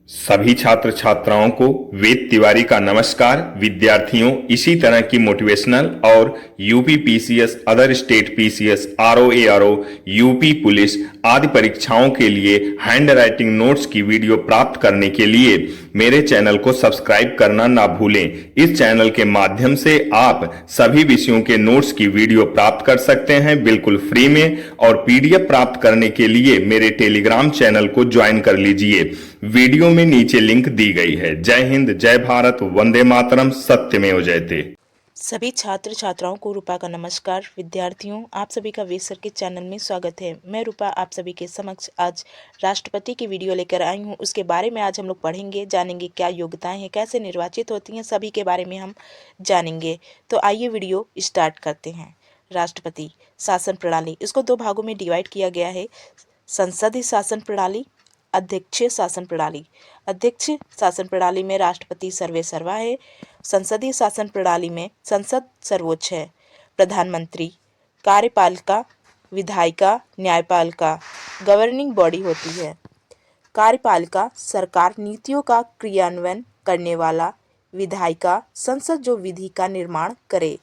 सभी छात्र छात्राओं को वेद तिवारी का नमस्कार। विद्यार्थियों, इसी तरह की मोटिवेशनल और UP PCS, other state PCS, RO ARO, UP police आदि परीक्षाओं के लिए हैंड राइटिंग नोट्स की वीडियो प्राप्त करने के लिए मेरे चैनल को सब्सक्राइब करना ना भूलें। इस चैनल के माध्यम से आप सभी विषयों के नोट्स की वीडियो प्राप्त कर सकते हैं बिल्कुल फ्री में, और पीडीएफ प्राप्त करने के लिए मेरे टेलीग्राम चैनल को ज्वाइन कर लीजिए। वीडियो में नीचे लिंक दी गई है। जय हिंद, जय भारत, वंदे मातरम, सत्यमेव जयते। सभी छात्र छात्राओं को रूपा का नमस्कार। विद्यार्थियों, आप सभी का वेद सर के चैनल में स्वागत है। मैं रूपा आप सभी के समक्ष आज राष्ट्रपति की वीडियो लेकर आई हूं। उसके बारे में आज हम लोग पढ़ेंगे, जानेंगे क्या योग्यताएं हैं, कैसे निर्वाचित होती हैं, सभी के बारे में हम जानेंगे। तो आइए वीडियो स्टार्ट करते हैं। राष्ट्रपति शासन प्रणाली, इसको दो भागों में डिवाइड किया गया है। संसदीय शासन प्रणाली, अध्यक्षीय शासन प्रणाली। अध्यक्ष शासन प्रणाली में राष्ट्रपति सर्वे सर्वा है। संसदीय शासन प्रणाली में संसद सर्वोच्च है। प्रधानमंत्री कार्यपालिका, विधायिका, न्यायपालिका गवर्निंग बॉडी होती है। कार्यपालिका सरकार नीतियों का क्रियान्वयन करने वाला, विधायिका संसद जो विधि का निर्माण करे,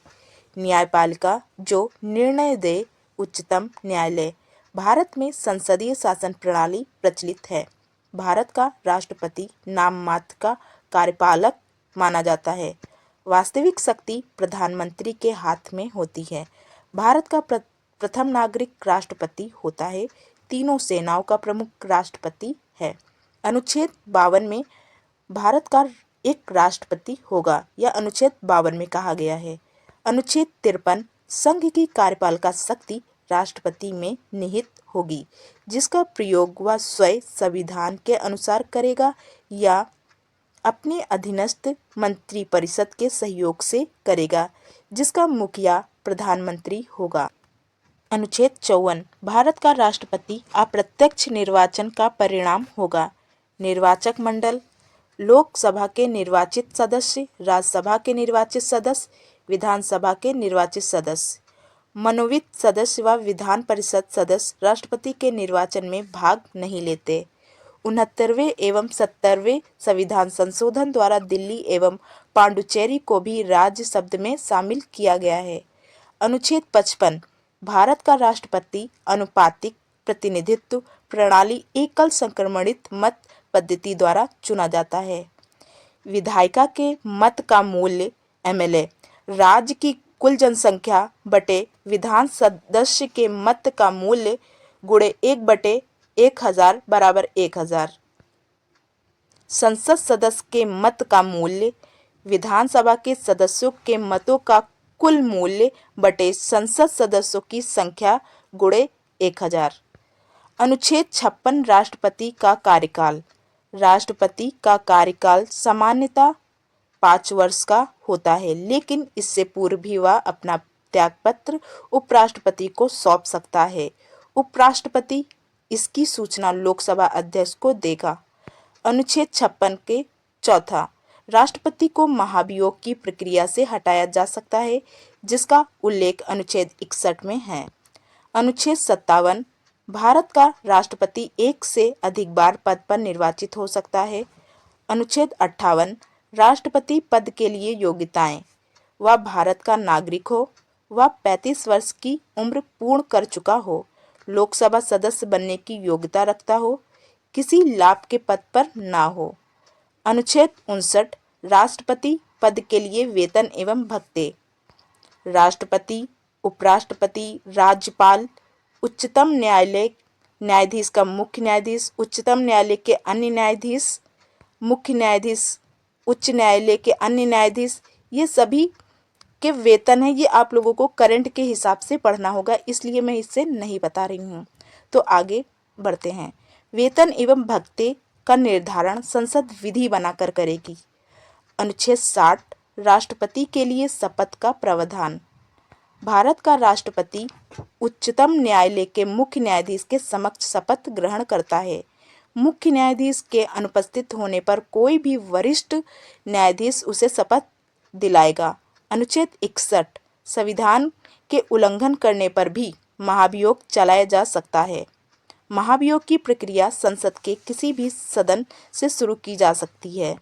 न्यायपालिका जो निर्णय दे, उच्चतम न्यायालय। भारत में संसदीय शासन प्रणाली प्रचलित है। भारत का राष्ट्रपति नाम मात्र का कार्यपालक माना जाता है। वास्तविक शक्ति प्रधानमंत्री के हाथ में होती है। भारत का प्रथम नागरिक राष्ट्रपति होता है। तीनों सेनाओं का प्रमुख राष्ट्रपति है। अनुच्छेद 52 में भारत का एक राष्ट्रपति होगा, यह अनुच्छेद 52 में कहा गया है। अनुच्छेद 53 संघ की कार्यपालिका शक्ति राष्ट्रपति में निहित होगी, जिसका प्रयोग वह स्वयं संविधान के अनुसार करेगा या अपने अधीनस्थ मंत्रिपरिषद के सहयोग से करेगा, जिसका मुखिया प्रधानमंत्री होगा। अनुच्छेद 54 भारत का राष्ट्रपति अप्रत्यक्ष निर्वाचन का परिणाम होगा। निर्वाचक मंडल, लोकसभा के निर्वाचित सदस्य, राज्यसभा के निर्वाचित सदस्य, विधानसभा के निर्वाचित सदस्य, मनोनीत सदस्य व विधान परिषद सदस्य राष्ट्रपति के निर्वाचन में भाग नहीं लेते। 69वें एवं 70वें संविधान संशोधन द्वारा दिल्ली एवं पांडुचेरी को भी राज्य शब्द में शामिल किया गया है। अनुच्छेद 55 भारत का राष्ट्रपति अनुपातिक प्रतिनिधित्व प्रणाली एकल संक्रमणित मत पद्धति द्वारा चुना जाता है। विधायिका के मत का मूल्य एमएलए, राज्य की कुल जनसंख्या बटे विधान सदस्य के मत का मूल्य गुणे 1/1000 बराबर 1000। संसद सदस्य के मत का मूल्य विधानसभा के सदस्यों के मतों का कुल मूल्य बटे संसद सदस्यों की संख्या गुणे 1000। अनुच्छेद 56 राष्ट्रपति का कार्यकाल। राष्ट्रपति का कार्यकाल सामान्यतः 5 वर्ष का होता है, लेकिन इससे पूर्व भी वह अपना त्यागपत्र उपराष्ट्रपति को सौंप सकता है। उपराष्ट्रपति इसकी सूचना लोकसभा अध्यक्ष को देगा। अनुच्छेद 56 के चौथा राष्ट्रपति को महाभियोग की प्रक्रिया से हटाया जा सकता है, जिसका उल्लेख अनुच्छेद 61 में है। अनुच्छेद 57 भारत का राष्ट्रपति एक से अधिक बार पद पर निर्वाचित हो सकता है। अनुच्छेद 58 राष्ट्रपति पद के लिए योग्यताएं, वह भारत का नागरिक हो, वह 35 वर्ष की उम्र पूर्ण कर चुका हो, लोकसभा सदस्य बनने की योग्यता रखता हो, किसी लाभ के पद पर ना हो। अनुच्छेद 59 राष्ट्रपति पद के लिए वेतन एवं भत्ते। राष्ट्रपति, उपराष्ट्रपति, राज्यपाल, उच्चतम न्यायालय न्यायाधीश का मुख्य न्यायाधीश, उच्चतम न्यायालय के अन्य न्यायाधीश, मुख्य न्यायाधीश, उच्च न्यायालय के अन्य न्यायाधीश, ये सभी के वेतन है। ये आप लोगों को करंट के हिसाब से पढ़ना होगा, इसलिए मैं इससे नहीं बता रही हूँ। तो आगे बढ़ते हैं। वेतन एवं भत्ते का निर्धारण संसद विधि बनाकर करेगी। अनुच्छेद 60 राष्ट्रपति के लिए शपथ का प्रावधान। भारत का राष्ट्रपति उच्चतम न्यायालय के मुख्य न्यायाधीश के समक्ष शपथ ग्रहण करता है। मुख्य न्यायाधीश के अनुपस्थित होने पर कोई भी वरिष्ठ न्यायाधीश उसे शपथ दिलाएगा। अनुच्छेद 61 संविधान के उल्लंघन करने पर भी महाभियोग चलाया जा सकता है। महाभियोग की प्रक्रिया संसद के किसी भी सदन से शुरू की जा सकती है।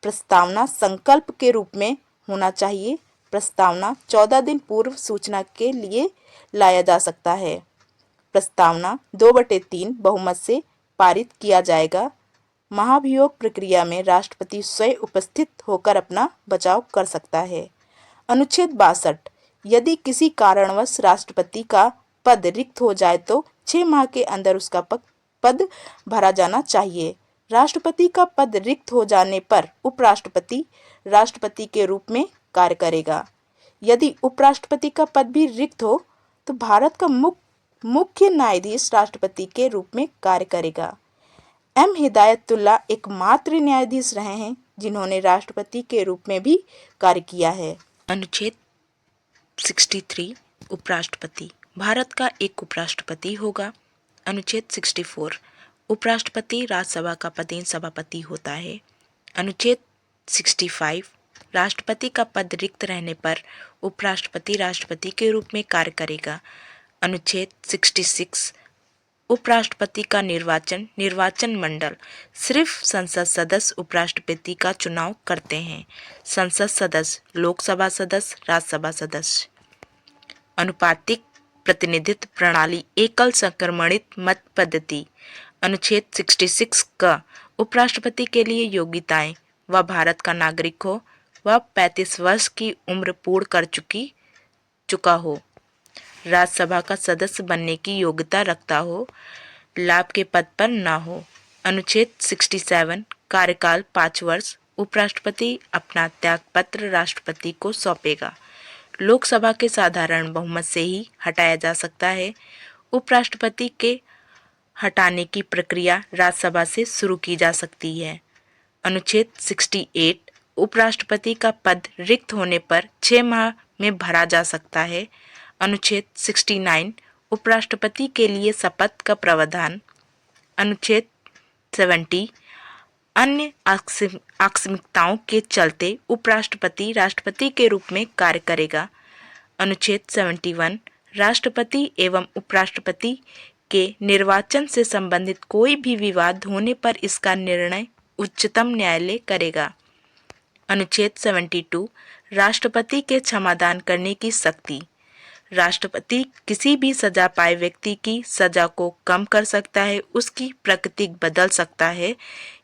प्रस्तावना संकल्प के रूप में होना चाहिए। प्रस्तावना 14 दिन पूर्व सूचना के लिए लाया जा सकता है। प्रस्तावना 2/3 बहुमत से पारित किया जाएगा। महाभियोग प्रक्रिया में राष्ट्रपति स्वयं उपस्थित होकर अपना बचाव कर सकता है। अनुच्छेद 62, यदि किसी कारणवश राष्ट्रपति का पद रिक्त हो जाए तो 6 माह के अंदर उसका पद भरा जाना चाहिए। राष्ट्रपति का पद रिक्त हो जाने पर उपराष्ट्रपति राष्ट्रपति के रूप में कार्य करेगा। यदि उपराष्ट्रपति का पद भी रिक्त हो तो भारत का मुख्य न्यायाधीश राष्ट्रपति के रूप में कार्य करेगा। एम हिदायतुल्ला एकमात्र न्यायाधीश रहे हैं जिन्होंने राष्ट्रपति के रूप में भी कार्य किया है। अनुच्छेद 63, उपराष्ट्रपति। भारत का एक उपराष्ट्रपति होगा। अनुच्छेद 64, उपराष्ट्रपति राज्यसभा का पदेन सभापति होता है। अनुच्छेद 65, राष्ट्रपति का पद रिक्त रहने पर उपराष्ट्रपति राष्ट्रपति के रूप में कार्य करेगा। अनुच्छेद 66, उपराष्ट्रपति का निर्वाचन मंडल सिर्फ संसद सदस्य उपराष्ट्रपति का चुनाव करते हैं। संसद सदस्य, लोकसभा सदस्य, राज्यसभा सदस्य। अनुपातिक प्रतिनिधित्व प्रणाली, एकल संक्रमणित मत पद्धति। अनुच्छेद 66 का उपराष्ट्रपति के लिए योग्यताएं, वह भारत का नागरिक हो, वह 35 वर्ष की उम्र पूर्ण कर चुका हो, राज्यसभा का सदस्य बनने की योग्यता रखता हो, लाभ के पद पर न हो। अनुच्छेद 67, कार्यकाल 5 वर्ष। उपराष्ट्रपति अपना त्यागपत्र राष्ट्रपति को सौंपेगा। लोकसभा के साधारण बहुमत से ही हटाया जा सकता है। उपराष्ट्रपति के हटाने की प्रक्रिया राज्यसभा से शुरू की जा सकती है। अनुच्छेद 68, उपराष्ट्रपति का पद रिक्त होने पर 6 माह में भरा जा सकता है। अनुच्छेद 69, उपराष्ट्रपति के लिए शपथ का प्रावधान। अनुच्छेद 70, अन्य आकस्मिकताओं के चलते उपराष्ट्रपति राष्ट्रपति के रूप में कार्य करेगा। अनुच्छेद 71, राष्ट्रपति एवं उपराष्ट्रपति के निर्वाचन से संबंधित कोई भी विवाद होने पर इसका निर्णय उच्चतम न्यायालय करेगा। अनुच्छेद 72, राष्ट्रपति के क्षमादान करने की शक्ति। राष्ट्रपति किसी भी सजा पाए व्यक्ति की सजा को कम कर सकता है, उसकी प्रकृति बदल सकता है,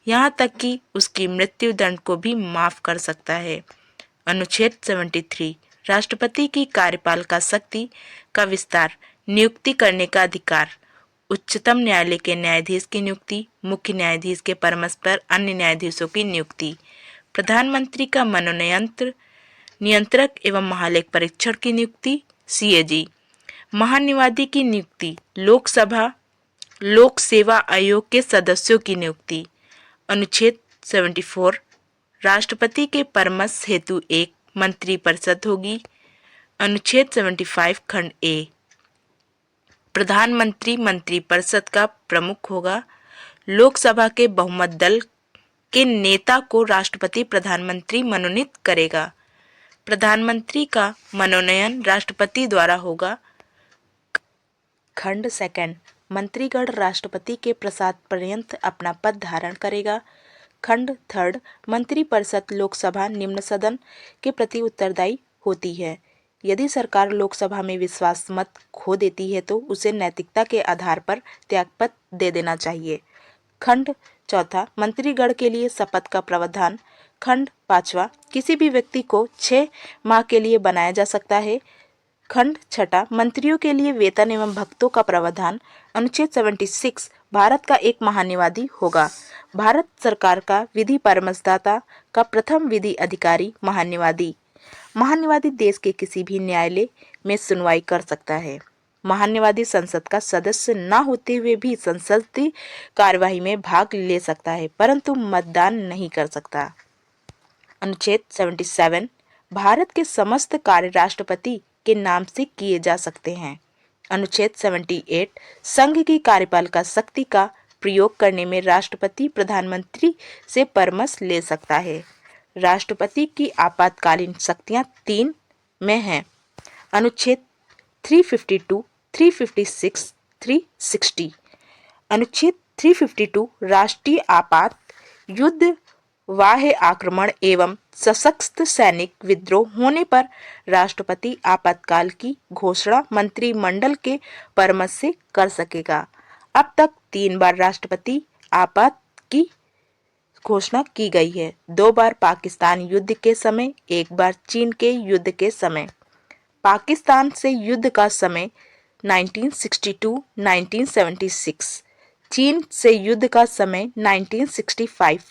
यहाँ तक कि उसकी मृत्यु दंड को भी माफ कर सकता है। अनुच्छेद 73, राष्ट्रपति की कार्यपालिका शक्ति का विस्तार। नियुक्ति करने का अधिकार। उच्चतम न्यायालय के न्यायाधीश की नियुक्ति, मुख्य न्यायाधीश के परामर्श पर अन्य न्यायाधीशों की नियुक्ति। प्रधानमंत्री का मनोनयन, नियंत्रक एवं महालेख परीक्षण की नियुक्ति, CAG। महान्यायवादी की नियुक्ति। लोक सेवा आयोग के सदस्यों की नियुक्ति। अनुच्छेद 74, राष्ट्रपति के परामर्श हेतु एक मंत्रिपरिषद होगी। अनुच्छेद 75 खंड A, प्रधानमंत्री मंत्रिपरिषद का प्रमुख होगा। लोकसभा के बहुमत दल के नेता को राष्ट्रपति प्रधानमंत्री मनोनीत करेगा। प्रधानमंत्री का मनोनयन राष्ट्रपति द्वारा होगा। खंड सेकंड, मंत्रीगण राष्ट्रपति के प्रसाद पर्यंत अपना पद धारण करेगा। खंड थर्ड, मंत्रिपरिषद लोकसभा निम्न सदन के प्रति उत्तरदायी होती है। यदि सरकार लोकसभा में विश्वास मत खो देती है तो उसे नैतिकता के आधार पर त्यागपत्र दे देना चाहिए। खंड चौथा, मंत्रीगण के लिए शपथ का प्रावधान। खंड पांचवा, किसी भी व्यक्ति को 6 माह के लिए बनाया जा सकता है। खंड छठा, मंत्रियों के लिए वेतन एवं भत्तों का प्रावधान। अनुच्छेद 76, भारत का एक महान्यायवादी होगा। भारत सरकार का विधि परामर्शदाता का प्रथम विधि अधिकारी महान्यायवादी। महान्यायवादी देश के किसी भी न्यायालय में सुनवाई कर सकता है। महान्यायवादी संसद का सदस्य न होते हुए भी संसदीय कार्यवाही में भाग ले सकता है, परंतु मतदान नहीं कर सकता। अनुच्छेद 77, भारत के समस्त कार्य राष्ट्रपति के नाम से किए जा सकते हैं। अनुच्छेद 78, संघ की कार्यपालिका शक्ति का प्रयोग करने में राष्ट्रपति प्रधानमंत्री से परामर्श ले सकता है। राष्ट्रपति की आपातकालीन शक्तियां 3 में हैं। अनुच्छेद 352, 356, 360, अनुच्छेद 352 राष्ट्रीय आपात युद्ध बाह्य आक्रमण एवं सशस्त्र सैनिक विद्रोह होने पर राष्ट्रपति आपातकाल की घोषणा मंत्रिमंडल के परामर्श से कर सकेगा। अब तक 3 बार राष्ट्रपति आपात की घोषणा की गई है, 2 बार पाकिस्तान युद्ध के समय, 1 बार चीन के युद्ध के समय। पाकिस्तान से युद्ध का समय 1962-1976, चीन से युद्ध का समय 1965।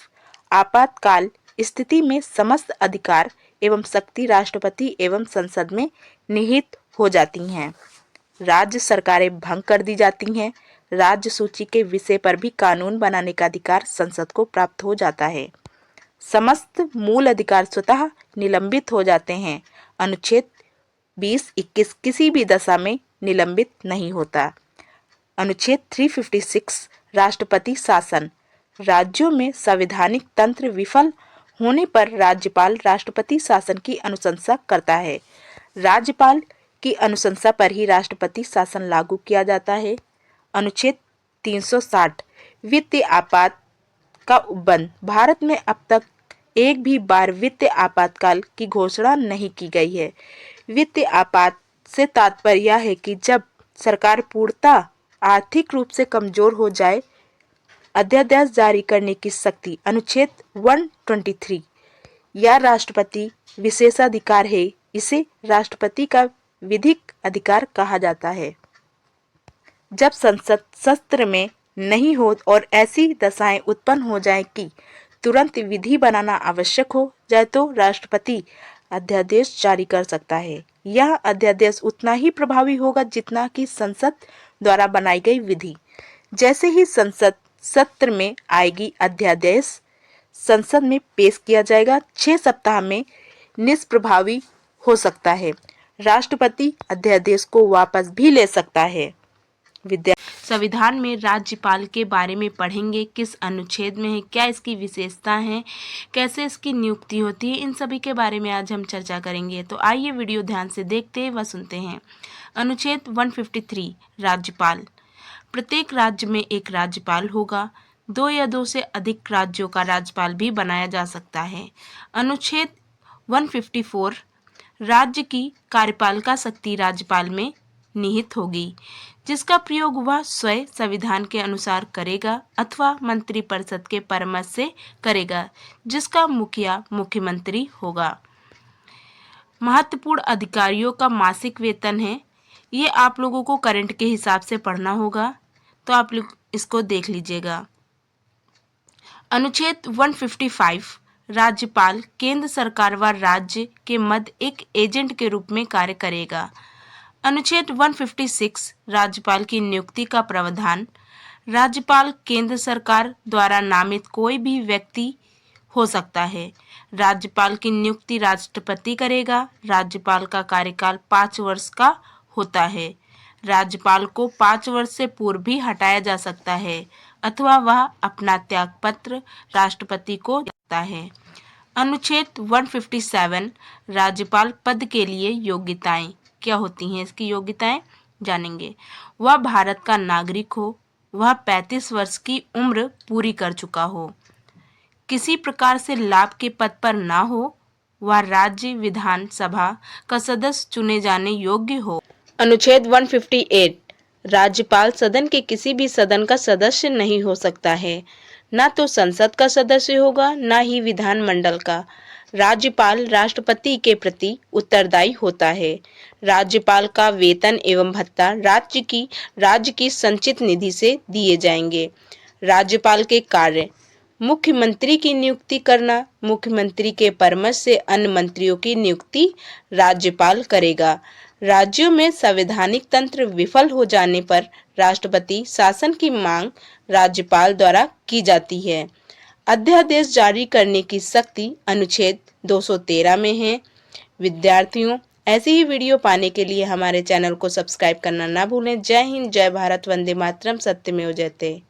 आपातकाल स्थिति में समस्त अधिकार एवं शक्ति राष्ट्रपति एवं संसद में निहित हो जाती हैं। राज्य सरकारें भंग कर दी जाती हैं। राज्य सूची के विषय पर भी कानून बनाने का अधिकार संसद को प्राप्त हो जाता है। समस्त मूल अधिकार स्वतः निलंबित हो जाते हैं। अनुच्छेद 20-21 किसी भी दशा में निलंबित नहीं होता। अनुच्छेद 356 राष्ट्रपति शासन राज्यों में संवैधानिक तंत्र विफल होने पर राज्यपाल राष्ट्रपति शासन की अनुशंसा करता है। राज्यपाल की अनुशंसा पर ही राष्ट्रपति शासन लागू किया जाता है। अनुच्छेद 360 वित्तीय आपात का उपबंध भारत में अब तक एक भी बार वित्तीय आपातकाल की घोषणा नहीं की गई है। वित्तीय आपात से तात्पर्य यह है कि जब सरकार पूर्णतः आर्थिक रूप से कमजोर हो जाए, अध्यादेश जारी करने की शक्ति। अनुच्छेद 123 यह राष्ट्रपति विशेषाधिकार है। इसे राष्ट्रपति का विधिक अधिकार कहा जाता है। जब संसद सत्र में नहीं हो और ऐसी दशाएं उत्पन्न हो जाएं कि तुरंत विधि बनाना आवश्यक हो जाए तो राष्ट्रपति अध्यादेश जारी कर सकता है। यह अध्यादेश उतना ही प्रभावी होगा जितना कि संसद द्वारा बनाई गई विधि। जैसे ही संसद सत्र में आएगी, अध्यादेश संसद में पेश किया जाएगा। 6 सप्ताह में निष्प्रभावी हो सकता है। राष्ट्रपति अध्यादेश को वापस भी ले सकता है। संविधान में राज्यपाल के बारे में पढ़ेंगे, किस अनुच्छेद में है, क्या इसकी विशेषता है, कैसे इसकी नियुक्ति होती है, इन सभी के बारे में आज हम चर्चा करेंगे। तो आइए वीडियो ध्यान से देखते व सुनते हैं। अनुच्छेद 153 राज्यपाल प्रत्येक राज्य में एक राज्यपाल होगा। 2 या 2 से अधिक राज्यों का राज्यपाल भी बनाया जा सकता है। अनुच्छेद 154 राज्य की कार्यपालिका शक्ति राज्यपाल में निहित होगी, जिसका प्रयोग वह स्वयं संविधान के अनुसार करेगा अथवा मंत्रिपरिषद के परामर्श से करेगा, जिसका मुखिया मुख्यमंत्री होगा। महत्वपूर्ण अधिकारियों का मासिक वेतन है। ये आप लोगों को करंट के हिसाब से पढ़ना होगा, तो आप लोग इसको देख लीजिएगा। अनुच्छेद 155 राज्यपाल केंद्र सरकार व राज्य के मध्य एक एजेंट के रूप में कार्य करेगा। अनुच्छेद 156 राज्यपाल की नियुक्ति का प्रावधान। राज्यपाल केंद्र सरकार द्वारा नामित कोई भी व्यक्ति हो सकता है। राज्यपाल की नियुक्ति राष्ट्रपति करेगा। राज्यपाल का कार्यकाल 5 वर्ष का होता है। राज्यपाल को 5 वर्ष से पूर्व भी हटाया जा सकता है अथवा वह अपना त्यागपत्र राष्ट्रपति को देता है। अनुच्छेद 157 राज्यपाल पद के लिए योग्यताएं क्या होती हैं, इसकी योग्यताएं जानेंगे। वह भारत का नागरिक हो, वह 35 वर्ष की उम्र पूरी कर चुका हो, किसी प्रकार से लाभ के पद पर ना हो, वह राज्य विधानसभा का सदस्य चुने जाने योग्य हो। अनुच्छेद 158 राज्यपाल सदन के किसी भी सदन का सदस्य नहीं हो सकता है, ना तो संसद का सदस्य होगा, ना ही विधानमंडल का। राज्यपाल राष्ट्रपति के प्रति उत्तरदायी होता है। राज्यपाल का वेतन एवं भत्ता राज्य की संचित निधि से दिए जाएंगे। राज्यपाल के कार्य मुख्यमंत्री की नियुक्ति करना। मुख्यमंत्री के परामर्श से अन्य मंत्रियों की नियुक्ति राज्यपाल करेगा। राज्यों में संवैधानिक तंत्र विफल हो जाने पर राष्ट्रपति शासन की मांग राज्यपाल द्वारा की जाती है। अध्यादेश जारी करने की शक्ति अनुच्छेद 213 में है। विद्यार्थियों, ऐसी ही वीडियो पाने के लिए हमारे चैनल को सब्सक्राइब करना ना भूलें। जय हिंद, जय भारत, वंदे मातरम, सत्यमेव जयते।